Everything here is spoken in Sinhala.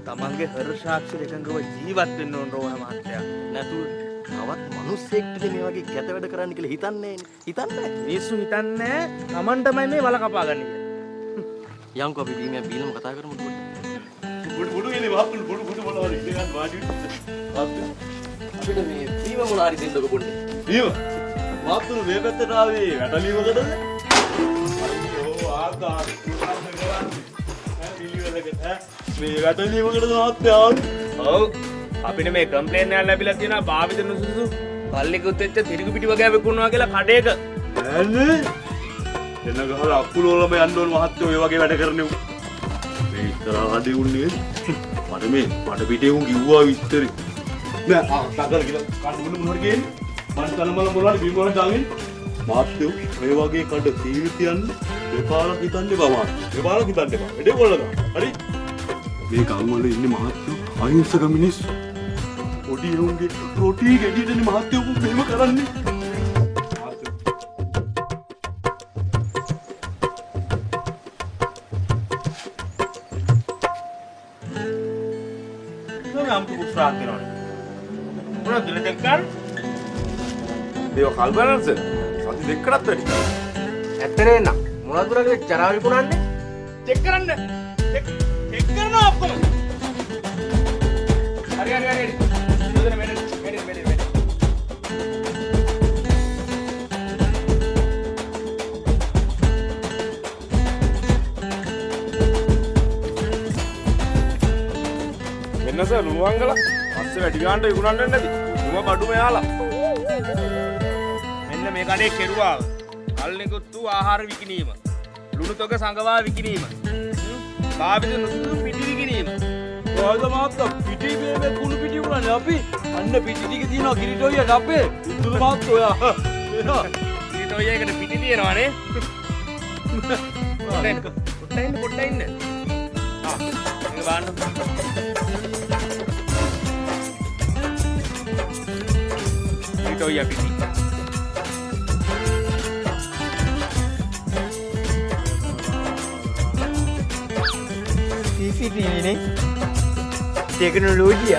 තමන්ගේ හර්ෂාක්ෂර එකඟව ජීවත් වෙන්න ඕන රෝහණ මහත්තයා. නැතුව තවත් මිනිස්සෙක්ට මේ වගේ ගැත වැඩ කරන්න කියලා හිතන්නේ හිතන්නේ. මිනිස්සු හිතන්නේ තමන්ටමයි මේ වල කපා ගන්න කියලා. යන්කෝ අපි බීමේ බීලම කතා කරමු පොඩ්ඩක්. බුඩු එනේ වහපුළු බුඩු මොනවද ඉතින් වාඩි අපිට මේ බීම මොන හරි දෙන්නකො පොඩ්ඩක්. බීම මාතුරු මේ පැත්තට ආවේ වැටලීමකටද? අයියෝ ආකා මේ වැටලීමකටද මහත්තයා? ඔව් අපිට මේ කම්ප්ලේන් එකක් ලැබිලා තියෙනවා භාවිත නුසුසු පල්ලිකුත් එක්ක තිරිගු පිටි වගේ විකුණනවා කියලා කඩේක. නෑනේ එන ගහලා අකුල වලම යන්න ඕන මහත්තයෝ ඔය වගේ වැඩ කරන්නේ. මේ ඉතරාදී උන්නේ මට පිටේ උන් කිව්වා විතරයි. නෑ තකර කියලා කන්න මොනවද කියන්නේ? මට තනමල මොනවද බීම වල දාගෙන මහත්තයෝ ඔය වගේ කඩ තීවි තියන්නේ දෙපාරක් හිතන්නේ බා. දෙපාරක් හිතන්නේ බා. එඩේ කොල්ලද? හරි? මේ ගම් වල ඉන්නේ මහත්තයෝ අහිංසක මිනිස්සු. පොඩි උන්ගේ රොටි ගෙඩියටනේ මහත්තයෝ මෙහෙම කරන්නේ. අම්පු කුස්රාක් කරනවා. මොනවද දෙලෙන් කරන්නේ? දේව කල්පනාන්ස සති දෙකකටත් වැඩි. ඇත්තනේ නං මොනවද පුරාගේ ජරා විකුණන්නේ? චෙක් කරන්න. චෙක් කරනවා ඔක්කොම. හරි. ඉතින් මෙන්න. වෙනස ලුණුවංගල පස්සේ වැඩි ගානට විකුණන්න නැති. ලුණුව බඩු මෙයාලා. මෙන්න මේ කඩේ කෙරුවා. කල්නිකුත්තු ආහාර විකිණීම. ලුණු තොග සංගවා විකිණීම. භාවිත නුසුසු පිටි විකිණීම. ඔයද මාත්තා පිටි මේ කුණු පිටි උනන්නේ අපි. අන්න පිටි ටික තියෙනවා කිරිටෝයියට අපේ. ඉතුරු මාත්තා ඔයා. කිරිටෝයියකට පිටි තියෙනවානේ. පොඩ්ඩක් ඉන්න. ආ මේක බලන්න. කිරිටෝයිය පිටි. CCTV නේ टेक्नोलॉजी